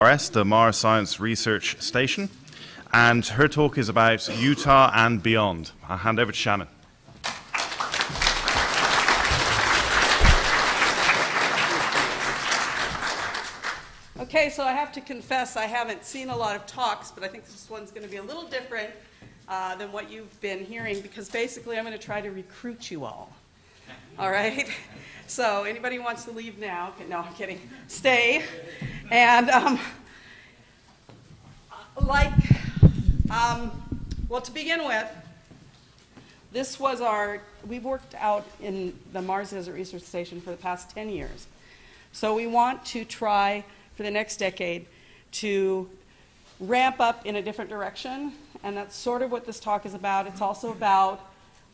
MDRS, the Mars Science Research Station, and her talk is about Utah and beyond. I'll hand over to Shannon. Okay, so I have to confess I haven't seen a lot of talks, but I think this one's going to be a little different than what you've been hearing, because basically I'm going to try to recruit you all. All right? So anybody who wants to leave now, okay, no, I'm kidding, stay. And well, to begin with, this was we've worked out in the Mars Desert Research Station for the past 10 years. So we want to try for the next decade to ramp up in a different direction, and that's sort of what this talk is about. It's also about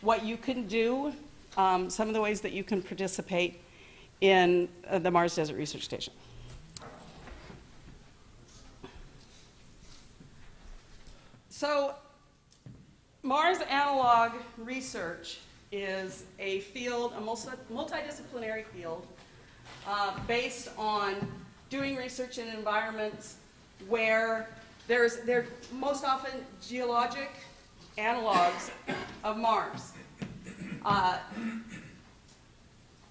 what you can do, some of the ways that you can participate in the Mars Desert Research Station. So Mars analog research is a field, a multidisciplinary field, based on doing research in environments where there are most often geologic analogs of Mars.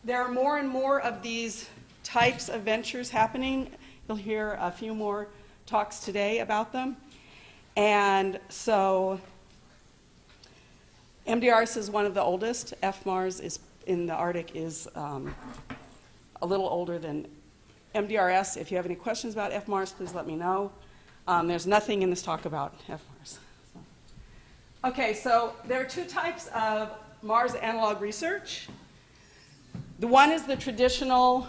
There are more and more of these types of ventures happening. You'll hear a few more talks today about them. And so MDRS is one of the oldest. FMARS is in the Arctic is a little older than MDRS. If you have any questions about FMARS, please let me know. There's nothing in this talk about FMARS. Okay, so there are two types of Mars analog research. The one is the traditional,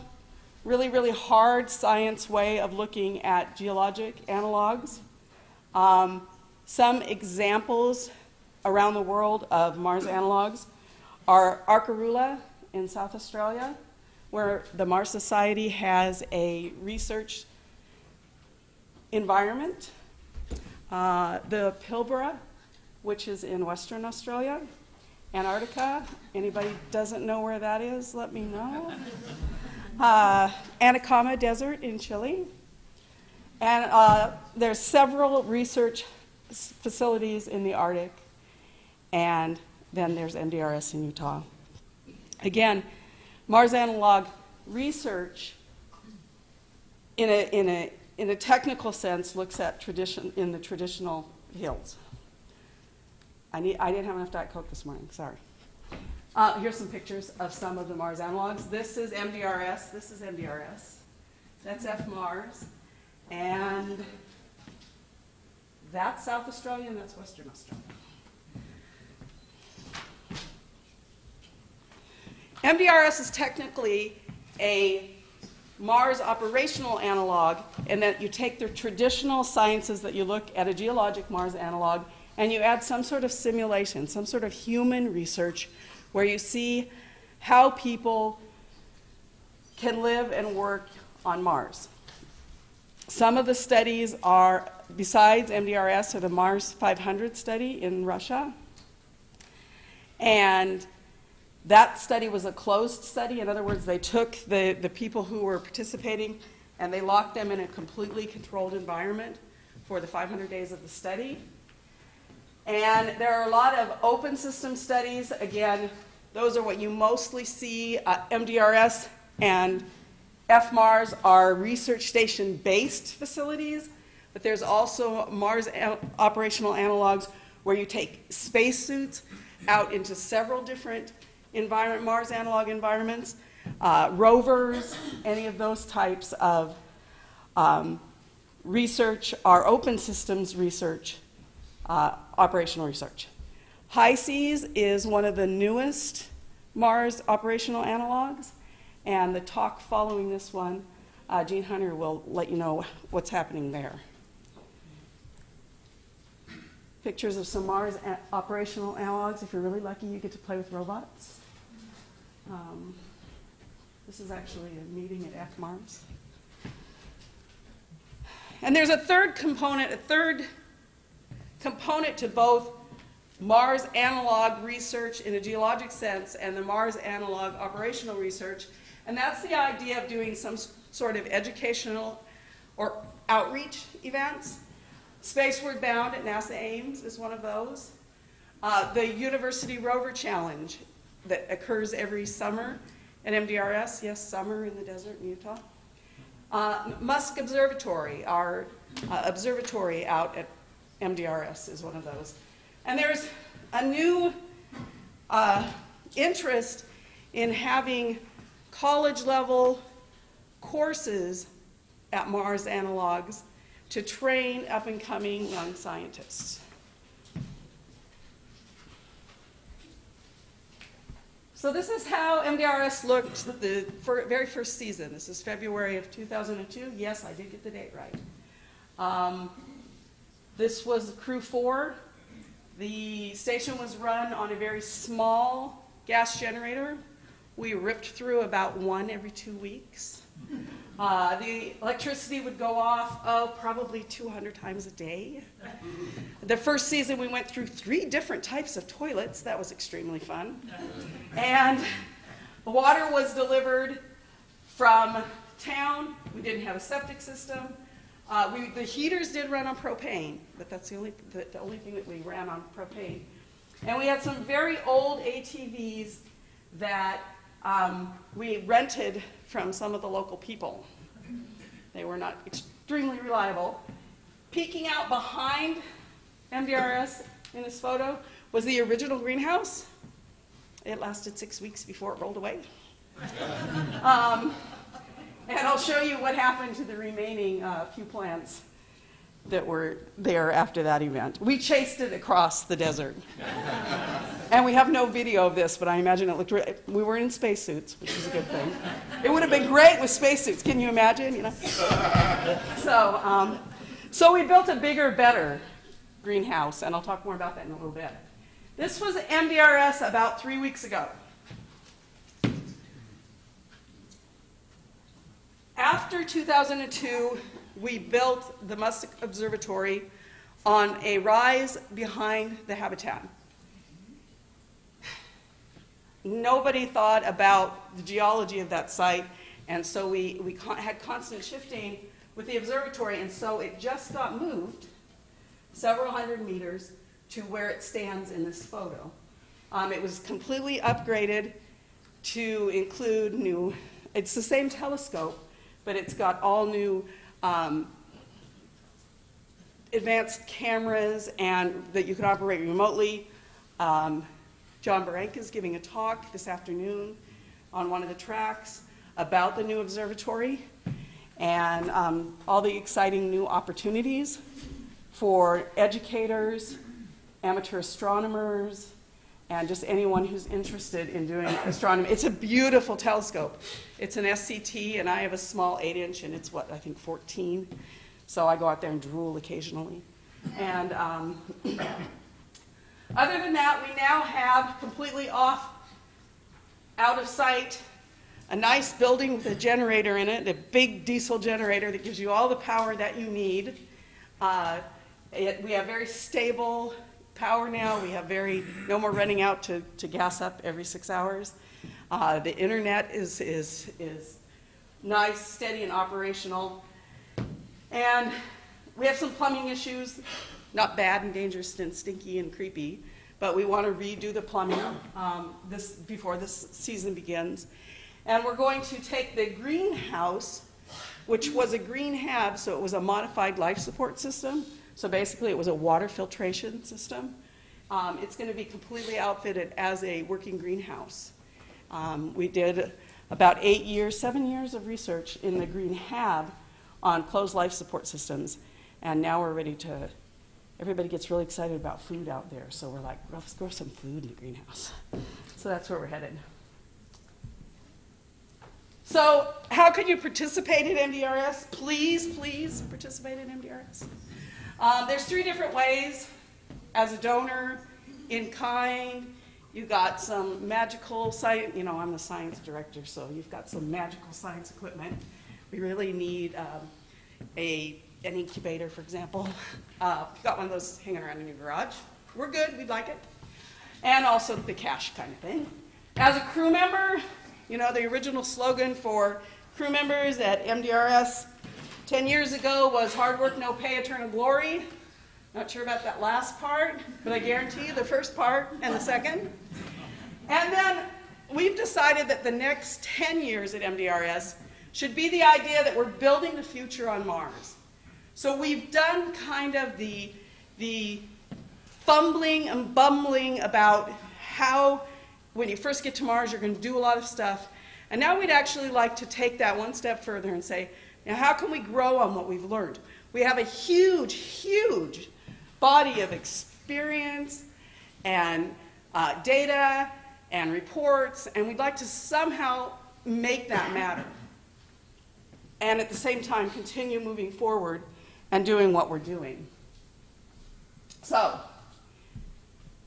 really, really hard science way of looking at geologic analogs. Some examples around the world of Mars analogs are Arkaroola in South Australia, where the Mars Society has a research environment. The Pilbara, which is in Western Australia. Antarctica, anybody doesn't know where that is, let me know. Atacama Desert in Chile. And there's several research facilities in the Arctic, and then there's MDRS in Utah. Again, Mars analog research in a technical sense looks at tradition in the traditional fields. I didn't have enough Diet Coke this morning, sorry. Here's some pictures of some of the Mars analogs. This is MDRS, this is MDRS. That's FMARS. And that's South Australia and that's Western Australia. MDRS is technically a Mars operational analog in that you take the traditional sciences that you look at a geologic Mars analog and you add some sort of simulation, some sort of human research where you see how people can live and work on Mars. Some of the studies are, besides MDRS, are the Mars 500 study in Russia. And that study was a closed study. In other words, they took the people who were participating and they locked them in a completely controlled environment for the 500 days of the study. And there are a lot of open system studies. Again, those are what you mostly see. MDRS and FMARS are research station-based facilities, but there's also Mars operational analogs where you take spacesuits out into several different Mars analog environments, rovers, any of those types of research are open systems research, operational research. HI-SEAS is one of the newest Mars operational analogs, and the talk following this one, Gene Hunter will let you know what's happening there. Pictures of some Mars operational analogs. If you're really lucky, you get to play with robots. This is actually a meeting at FMARS. And there's a third component to both Mars analog research in a geologic sense and the Mars analog operational research, and that's the idea of doing some sort of educational or outreach events. Spaceward Bound at NASA Ames is one of those. The University Rover Challenge that occurs every summer at MDRS. Yes, summer in the desert in Utah. Musk Observatory, our observatory out at MDRS is one of those. And there's a new interest in having college-level courses at Mars Analogs to train up-and-coming young scientists. So this is how MDRS looked the very first season. This is February of 2002. Yes, I did get the date right. This was Crew 4. The station was run on a very small gas generator. We ripped through about one every 2 weeks. The electricity would go off, probably 200 times a day. The first season we went through 3 different types of toilets. That was extremely fun. And the water was delivered from town. We didn't have a septic system. The heaters did run on propane, but that's the only thing that we ran on propane. And we had some very old ATVs that we rented from some of the local people. They were not extremely reliable. Peeking out behind MDRS in this photo was the original greenhouse. It lasted 6 weeks before it rolled away. And I'll show you what happened to the remaining few plants that were there after that event. We chased it across the desert. And we have no video of this, but I imagine it looked we were in spacesuits, which is a good thing. It would have been great with spacesuits. Can you imagine? You know? So we built a bigger, better greenhouse, and I'll talk more about that in a little bit. This was MDRS about 3 weeks ago. After 2002, we built the Musk Observatory on a rise behind the habitat. Nobody thought about the geology of that site, and so we had constant shifting with the observatory, and so it just got moved several hundred meters to where it stands in this photo. It was completely upgraded to include new, it's the same telescope, but it's got all new advanced cameras and that you can operate remotely. John Baranka is giving a talk this afternoon on one of the tracks about the new observatory and all the exciting new opportunities for educators, amateur astronomers, and just anyone who's interested in doing astronomy. It's a beautiful telescope. It's an SCT, and I have a small 8-inch, and it's, what, I think 14. So I go out there and drool occasionally. And other than that, we now have completely out of sight, a nice building with a generator in it, a big diesel generator that gives you all the power that you need. We have very stable power now. We have no more running out to gas up every 6 hours. The internet is nice, steady, and operational. And we have some plumbing issues, not bad and dangerous and stinky and creepy, but we want to redo the plumbing before this season begins. And we're going to take the greenhouse, which was a green hab, so it was a modified life support system. So basically it was a water filtration system. It's going to be completely outfitted as a working greenhouse. We did about 7 years of research in the green hab on closed life support systems, and now we're ready to, everybody gets really excited about food out there, so we're like, well, let's grow some food in the greenhouse. So that's where we're headed. So how can you participate in MDRS? Please, please participate in MDRS. There's 3 different ways. As a donor, in kind, you got some magical science, you know, I'm the science director, so you've got some magical science equipment. We really need an incubator, for example. You've got one of those hanging around in your garage. We're good, we'd like it. And also the cash kind of thing. As a crew member, you know, the original slogan for crew members at MDRS 10 years ago was hard work, no pay, eternal glory. Not sure about that last part, but I guarantee you the first part and the second. And then we've decided that the next 10 years at MDRS should be the idea that we're building the future on Mars. So we've done kind of the fumbling and bumbling about how, when you first get to Mars, you're going to do a lot of stuff. And now we'd actually like to take that one step further and say, now how can we grow on what we've learned? We have a huge, huge body of experience and data and reports, and we'd like to somehow make that matter. And at the same time, continue moving forward and doing what we're doing. So,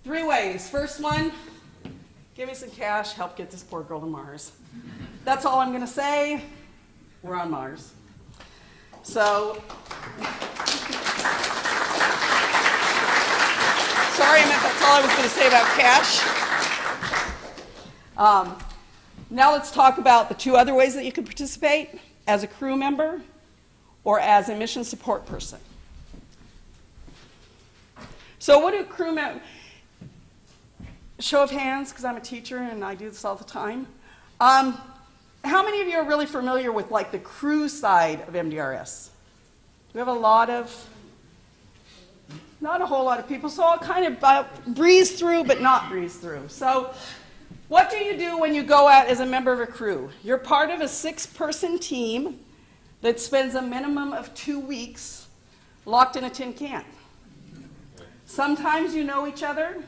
3 ways. First one, give me some cash, help get this poor girl to Mars. That's all I'm going to say. We're on Mars. So, sorry, I meant that's all I was going to say about cash. Now let's talk about the 2 other ways that you can participate, as a crew member or as a mission support person. So what do crew members, show of hands, because I'm a teacher and I do this all the time. How many of you are really familiar with like the crew side of MDRS? We have a lot of, not a whole lot of people, so I'll kind of breeze through but not breeze through. So what do you do when you go out as a member of a crew? You're part of a 6-person team that spends a minimum of 2 weeks locked in a tin can. Sometimes you know each other,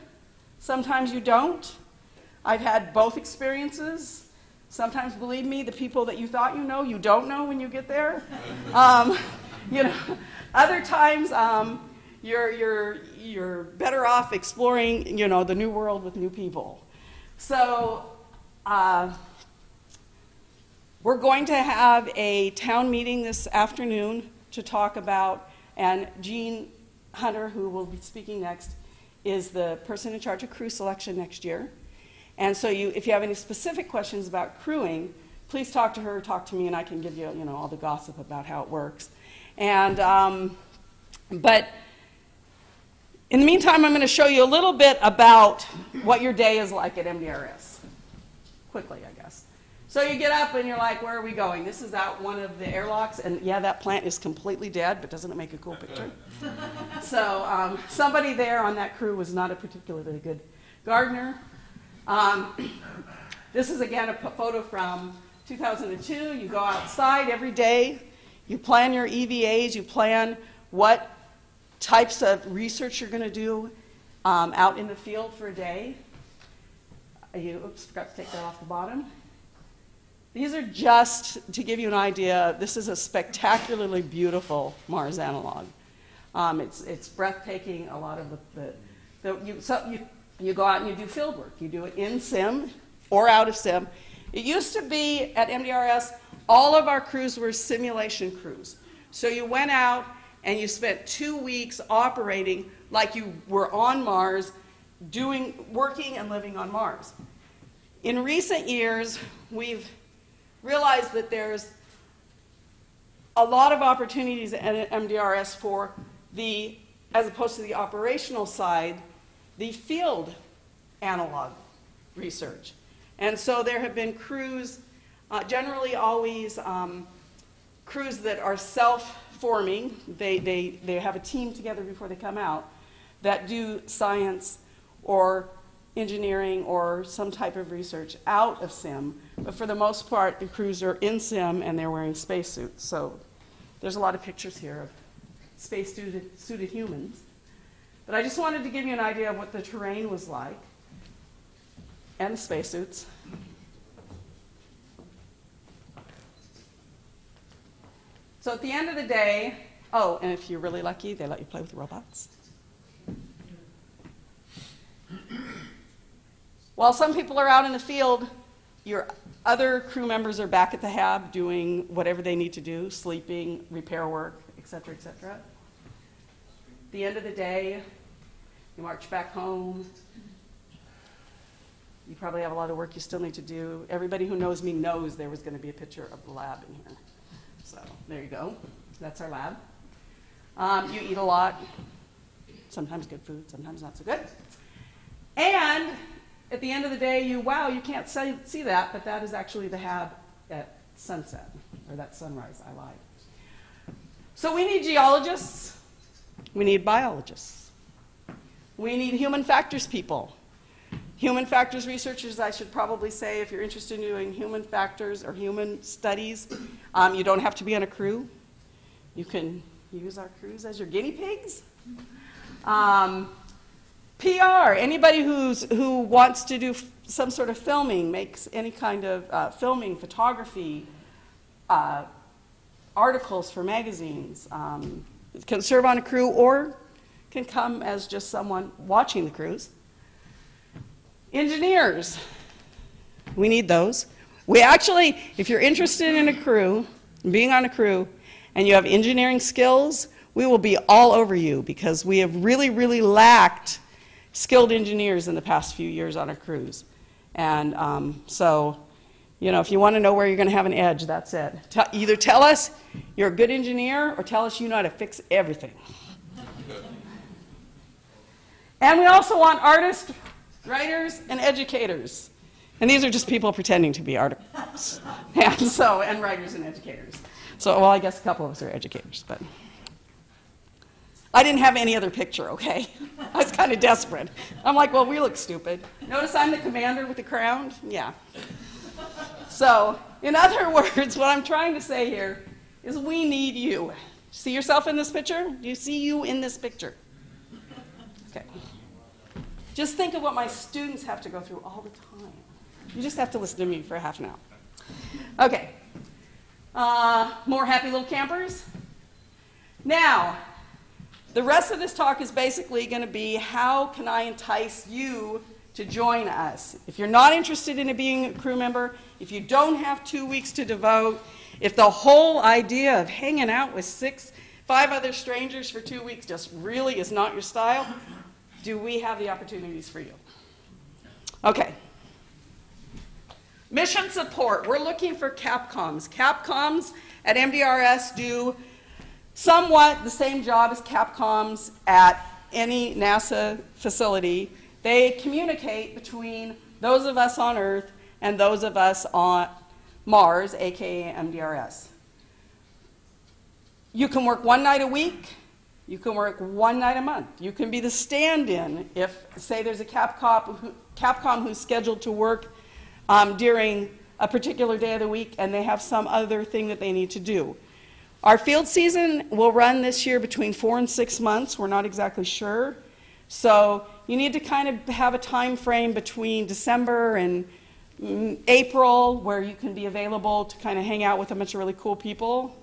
sometimes you don't. I've had both experiences. Sometimes, believe me, the people that you thought you don't know when you get there. You know, other times you're better off exploring, you know, the new world with new people. So we're going to have a town meeting this afternoon to talk about, and Jean Hunter, who will be speaking next, is the person in charge of crew selection next year. And so if you have any specific questions about crewing, please talk to her, talk to me, and I can give you, you know, all the gossip about how it works. And but in the meantime, I'm going to show you a little bit about what your day is like at MDRS. Quickly, I guess. So you get up and you're like, where are we going? This is out one of the airlocks, and yeah, that plant is completely dead, but doesn't it make a cool picture? So somebody there on that crew was not a particularly good gardener. This is, again, a photo from 2002. You go outside every day. You plan your EVAs. You plan what types of research you're going to do out in the field for a day. Oops, forgot to take that off the bottom. These are just to give you an idea. This is a spectacularly beautiful Mars analog. It's breathtaking. A lot of you go out and you do field work. You do it in sim or out of sim. It used to be at MDRS, all of our crews were simulation crews. So you went out and you spent 2 weeks operating like you were on Mars, working and living on Mars. In recent years, we've realized that there's a lot of opportunities at MDRS for as opposed to the operational side, the field analog research. And so there have been crews, generally always crews that are self-forming. They have a team together before they come out that do science or engineering or some type of research out of sim. But for the most part, the crews are in sim and they're wearing spacesuits. So there's a lot of pictures here of space-suited humans. But I just wanted to give you an idea of what the terrain was like and the spacesuits. So at the end of the day, oh, and if you're really lucky, they let you play with robots. While some people are out in the field, your other crew members are back at the hab doing whatever they need to do, sleeping, repair work, et cetera, et cetera. At the end of the day, you march back home. You probably have a lot of work you still need to do. Everybody who knows me knows there was going to be a picture of the lab in here. So there you go. That's our lab. You eat a lot, sometimes good food, sometimes not so good. And at the end of the day, you can't see that, but that is actually the hab at sunset, or that sunrise, I lied. So we need geologists, we need biologists, we need human factors people. Human factors researchers, I should probably say, if you're interested in doing human factors or human studies, you don't have to be on a crew. You can use our crews as your guinea pigs. PR, anybody who wants to do some sort of filming, makes any kind of filming, photography, articles for magazines, can serve on a crew or can come as just someone watching the cruise. Engineers, we need those. We actually, if you're interested in a crew, being on a crew, and you have engineering skills, we will be all over you because we have really, really lacked skilled engineers in the past few years on our crews. And so, you know, if you want to know where you're going to have an edge, that's it. Either tell us you're a good engineer or tell us you know how to fix everything. And we also want artists, writers, and educators. And these are just people pretending to be artists. And writers and educators. So, well, I guess a couple of us are educators, but I didn't have any other picture, okay? I was kind of desperate. I'm like, well, we look stupid. Notice I'm the commander with the crown? Yeah. So, in other words, what I'm trying to say here is we need you. See yourself in this picture? Do you see you in this picture? Okay. Just think of what my students have to go through all the time. You just have to listen to me for half an hour. Okay. More happy little campers. Now, the rest of this talk is basically going to be how can I entice you to join us. If you're not interested in being a crew member, if you don't have 2 weeks to devote, if the whole idea of hanging out with 5 other strangers for 2 weeks just really is not your style, do we have the opportunities for you? Okay. Mission support. We're looking for Capcoms. Capcoms at MDRS do somewhat the same job as Capcoms at any NASA facility. They communicate between those of us on Earth and those of us on Mars, aka MDRS. You can work 1 night a week. You can work 1 night a month. You can be the stand-in if, say, there's a Capcom who's scheduled to work during a particular day of the week and they have some other thing that they need to do. Our field season will run this year between 4 and 6 months. We're not exactly sure. So you need to kind of have a time frame between December and April where you can be available to kind of hang out with a bunch of really cool people,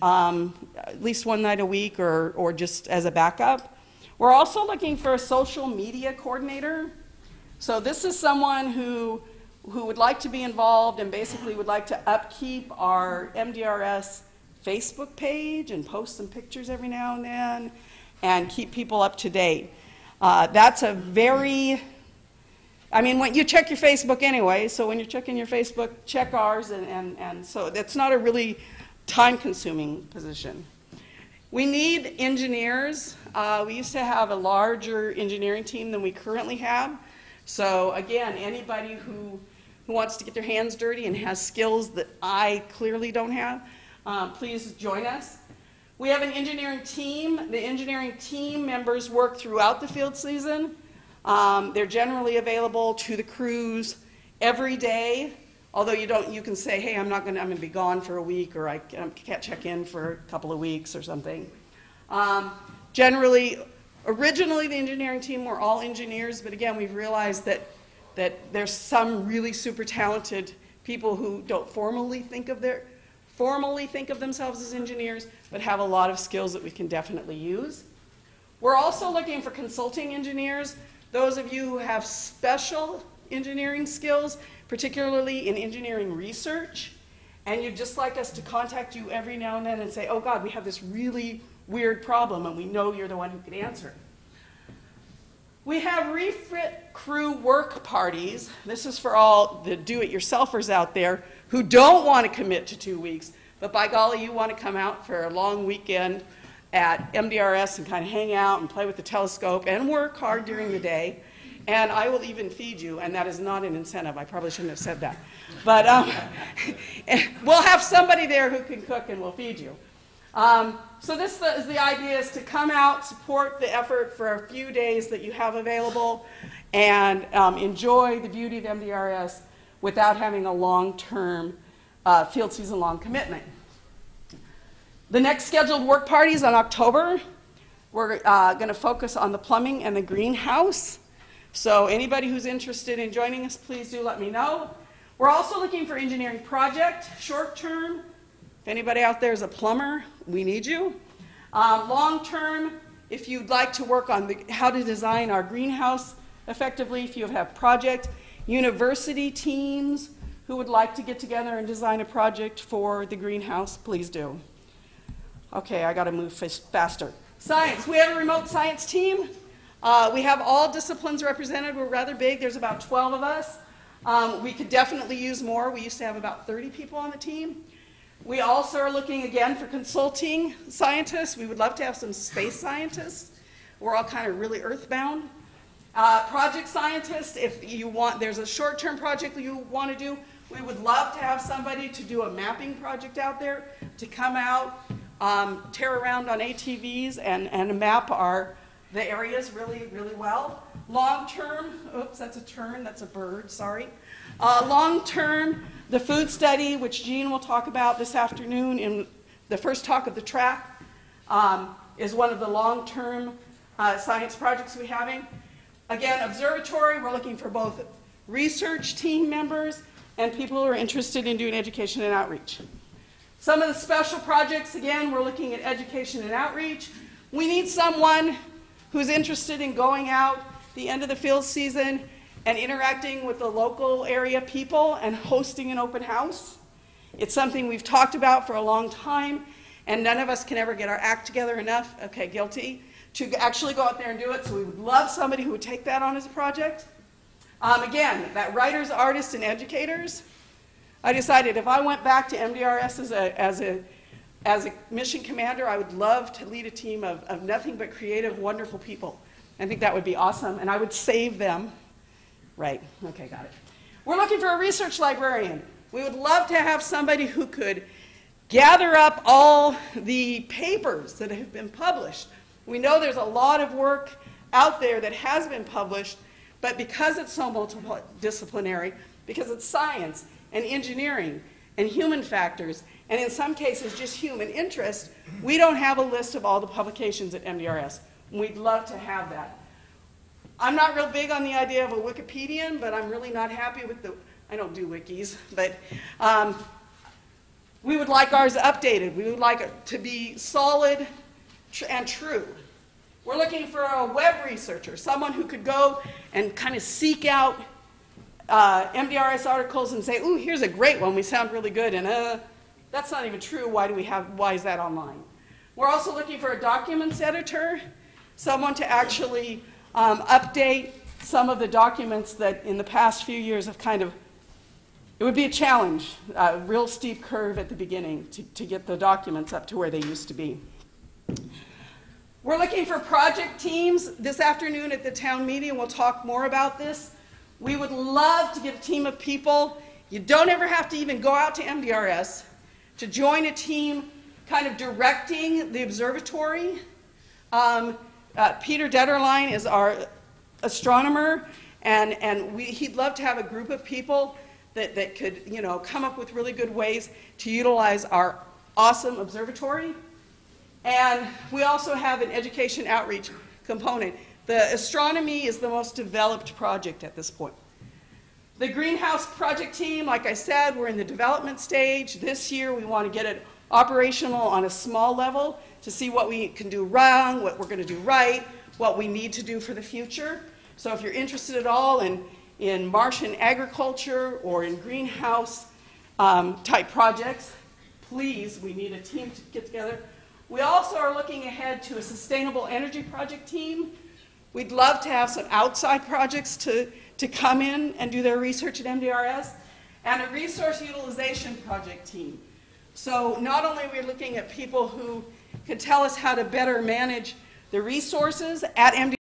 at least 1 night a week or just as a backup. We're also looking for a social media coordinator. So this is someone who would like to be involved and basically would like to upkeep our MDRS Facebook page and post some pictures every now and then and keep people up to date. That's a very, I mean, when you check your Facebook anyway, so when you're checking your Facebook, check ours, and so that's not a really time-consuming position. We need engineers. We used to have a larger engineering team than we currently have. So again, anybody who wants to get their hands dirty and has skills that I clearly don't have, please join us. We have an engineering team. The engineering team members work throughout the field season. They're generally available to the crews every day. Although you can say, hey, I'm going to be gone for a week, or I can't check in for a couple of weeks or something. Originally the engineering team were all engineers, but again, we've realized that there's some really super talented people who don't formally think of themselves as engineers, but have a lot of skills that we can definitely use. We're also looking for consulting engineers, those of you who have special engineering skills, particularly in engineering research, and you'd just like us to contact you every now and then and say, oh God, we have this really weird problem and we know you're the one who can answer it. We have refit crew work parties. This is for all the do-it-yourselfers out there who don't want to commit to 2 weeks, but by golly, you want to come out for a long weekend at MDRS and kind of hang out and play with the telescope and work hard during the day. And I will even feed you, and that is not an incentive. I probably shouldn't have said that. But we'll have somebody there who can cook and we'll feed you. So this is the idea, is to come out, support the effort for a few days that you have available, and enjoy the beauty of MDRS without having a long-term field season-long commitment. The next scheduled work party is on October. We're going to focus on the plumbing and the greenhouse. So anybody who's interested in joining us, please do let me know. We're also looking for engineering project, short-term. If anybody out there is a plumber, we need you. Long-term, if you'd like to work on how to design our greenhouse effectively, if you have project. University teams who would like to get together and design a project for the greenhouse, please do. Okay, I got to move faster. Science, we have a remote science team. We have all disciplines represented. We're rather big. There's about 12 of us. We could definitely use more. We used to have about 30 people on the team. We also are looking again for consulting scientists. We would love to have some space scientists. We're all kind of really earthbound. Project scientists, if you want, there's a short-term project that you want to do, we would love to have somebody to do a mapping project out there, to come out, tear around on ATVs and map the areas really, really well. Long-term, oops, that's a tern, that's a bird, sorry. Long-term, the food study, which Jean will talk about this afternoon in the first talk of the track, is one of the long-term science projects we're having. Again, observatory, we're looking for both research team members and people who are interested in doing education and outreach. Some of the special projects, again, we're looking at education and outreach. We need someone who's interested in going out the end of the field season and interacting with the local area people and hosting an open house. It's something we've talked about for a long time, and none of us can ever get our act together enough, okay, guilty, to actually go out there and do it. So we would love somebody who would take that on as a project. Again, that writers, artists, and educators. I decided if I went back to MDRS as a mission commander, I would love to lead a team of nothing but creative, wonderful people. I think that would be awesome, and I would save them. Right, okay, got it. We're looking for a research librarian. We would love to have somebody who could gather up all the papers that have been published. We know there's a lot of work out there that has been published, but because it's so multidisciplinary, because it's science and engineering and human factors, and in some cases just human interest, we don't have a list of all the publications at MDRS. We'd love to have that. I'm not real big on the idea of a Wikipedian, but I'm really not happy with I don't do wikis, but we would like ours updated. We would like it to be solid and true. We're looking for a web researcher, someone who could go and kind of seek out MDRS articles and say, ooh, here's a great one, we sound really good, and that's not even true, why is that online? We're also looking for a documents editor, someone to actually update some of the documents that in the past few years have it would be a challenge, a real steep curve at the beginning to get the documents up to where they used to be. We're looking for project teams. This afternoon at the town meeting, we'll talk more about this. We would love to get a team of people. You don't ever have to even go out to MDRS to join a team kind of directing the observatory. Peter Detterline is our astronomer, and he'd love to have a group of people that could, come up with really good ways to utilize our awesome observatory. And we also have an education outreach component. The astronomy is the most developed project at this point. The greenhouse project team, like I said, we're in the development stage. This year we want to get it operational on a small level to see what we can do wrong, what we're going to do right, what we need to do for the future. So if you're interested at all in Martian agriculture or in greenhouse type projects, please, we need a team to get together. We also are looking ahead to a sustainable energy project team. We'd love to have some outside projects to come in and do their research at MDRS, and a resource utilization project team. So not only are we looking at people who could tell us how to better manage the resources at MDRS,